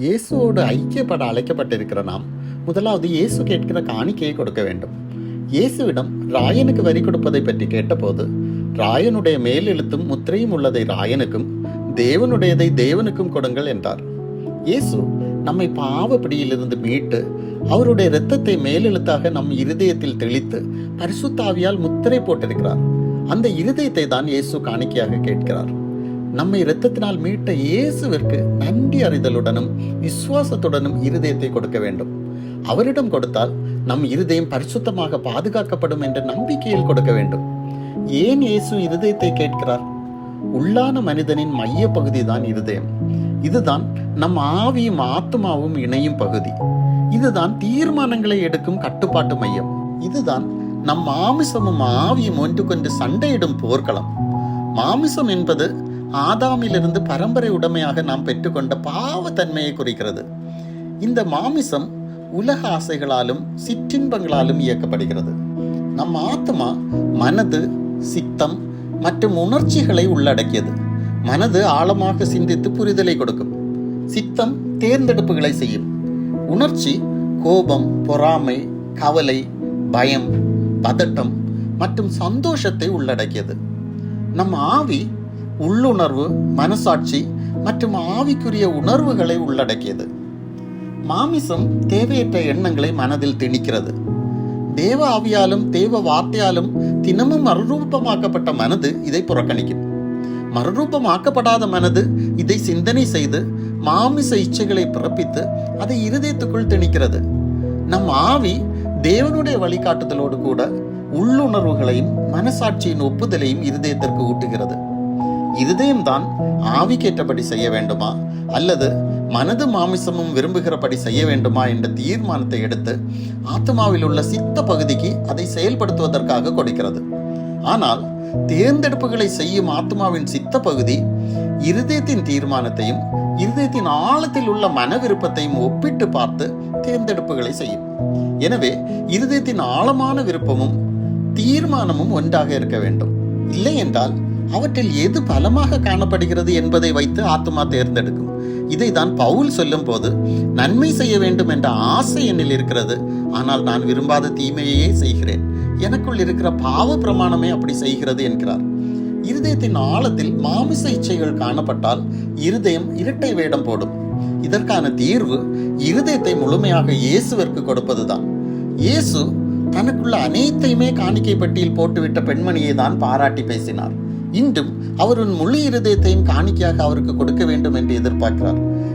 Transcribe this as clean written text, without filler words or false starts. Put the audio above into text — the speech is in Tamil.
இயேசுவோடு ஐக்கியப்பட அழைக்கப்பட்டிருக்கிற நாம் முதலாவது இயேசு கேட்கிற காணிக்கையை கொடுக்க வேண்டும். இயேசுவிடம் ராயனுக்கு வரி கொடுப்பதை பற்றி கேட்டபோது, ராயனுடைய மேலெழுத்தும் முத்திரையும் உள்ளதை ராயனுக்கும், தேவனுடையதை தேவனுக்கும் கொடுங்கள் என்றார். இயேசு நம்மை பாவ பிடியிலிருந்து மீட்டு அவருடைய இரத்தத்தை மேலெழுத்தாக நம் இருதயத்தில் தெளித்து பரிசுத்தாவியால் முத்திரை போட்டிருக்கிறார். அந்த இருதயத்தை தான் இயேசு காணிக்கையாக கேட்கிறார். நம்மை இரத்தத்தினால் மீட்ட இயேசுவிற்கு நன்றி அறிதலுடனும் விசுவாசத்துடனும் இருதயத்தை கொடுக்க வேண்டும். அவரிடம் கொடுத்தால் நம் இருதயம் பரிசுத்தமாக பாதுகாக்கப்படும் என்ற நம்பிக்கையில் கொடுக்க வேண்டும். ஏன் இயேசு இருதயத்தை கேட்கிறார்? உள்ளான மனிதனின் மைய பகுதி தான் இருதயம். இதுதான் நம் ஆவியும் ஆத்மாவும் இணையும் பகுதி. இதுதான் தீர்மானங்களை எடுக்கும் கட்டுப்பாட்டு மையம். இதுதான் நம் மாமிசமும் ஆவியும் ஒன்றுக்கொன்று சண்டையிடும் போர்க்களம். மாமிசம் என்பது ஆதாமிலிருந்து பரம்பரை உடைமையாக நாம் பெற்றுக்கொண்ட பாவத்தன்மையை குறிக்கிறது. இந்த மாமிசம் உலக ஆசைகளாலும் சிற்றின்பங்களாலும் இயக்கப்படுகிறது. நம் ஆத்மா மனது, சித்தம் மற்றும் உணர்ச்சிகளை உள்ளடக்கியது. மனது ஆழமாக சிந்தித்து புரிதலை கொடுக்கும். சித்தம் தேர்ந்தெடுப்புகளை செய்யும். உணர்ச்சி கோபம், பொறாமை, கவலை, பயம், பதட்டம் மற்றும் சந்தோஷத்தை உள்ளடக்கியது. நம் ஆவி உள்ளுணர்வு, மனசாட்சி மற்றும் ஆவிக்குரிய உணர்வுகளை உள்ளடக்கியது. மாமிசம் தேவையற்ற எண்ணங்களை மனதில் திணிக்கிறது. தேவ ஆவியாலும் தேவ வார்த்தையாலும் தினமும் மறுரூபமாக்கப்பட்ட மனது இதை புறக்கணிக்கும். மறுரூபமாக்கப்படாத மனது இதை சிந்தனை செய்து மாமிச இச்சைகளை பிறப்பித்து அதை இருதயத்துக்குள் திணிக்கிறது. நம் ஆவி தேவனுடைய வழிகாட்டுதலோடு கூட உள்ளுணர்வுகளையும் மனசாட்சியின் ஒப்புதலையும் இருதயத்திற்கு ஊட்டுகிறது. இருதயம்தான் ஆவிக்கேற்றபடி செய்ய வேண்டுமா அல்லது மனது மாமிசமும் விரும்புகிறபடி செய்ய வேண்டுமா என்ற தீர்மானத்தை எடுத்து ஆத்மாவில் உள்ள சித்த பகுதிக்கு அதை செயல்படுத்துவதற்காக கொடுக்கிறது. ஆனால் தேர்ந்தெடுப்புகளை செய்யும் ஆத்மாவின் சித்த பகுதி இருதயத்தின் தீர்மானத்தையும் இருதயத்தின் ஆழத்தில் உள்ள மன விருப்பத்தையும் ஒப்பிட்டு பார்த்து தேர்ந்தெடுப்புகளை செய்யும். எனவே இருதயத்தின் ஆழமான விருப்பமும் தீர்மானமும் ஒன்றாக இருக்க வேண்டும். இல்லை என்றால் அவற்றில் எது பலமாக காணப்படுகிறது என்பதை வைத்து ஆத்மா தேர்ந்தெடுக்கும். இதை தான் பவுல் சொல்லும் போது, நன்மை செய்ய வேண்டும் என்ற ஆசை என்னில் இருக்கிறது, ஆனால் நான் விரும்பாத தீமையே செய்கிறேன், எனக்குள் இருக்கிற பாவ பிரமாணமே அப்படி செய்கிறது என்கிறார். இருதயத்தின் ஆழத்தில் மாமிச இச்சைகள் காணப்பட்டால் இருதயம் இரட்டை வேடம் போடும். இதற்கான தீர்வு இருதயத்தை முழுமையாக இயேசுவிற்கு கொடுப்பதுதான். இயேசு தனக்குள்ள அனைத்தையுமே காணிக்கை பெட்டியில் போட்டுவிட்ட பெண்மணியை தான் பாராட்டி பேசினார். இன்றும் அவர் முழு இருதயத்தையும் காணிக்கையாக அவருக்கு கொடுக்க வேண்டும் என்று எதிர்பார்க்கிறார்.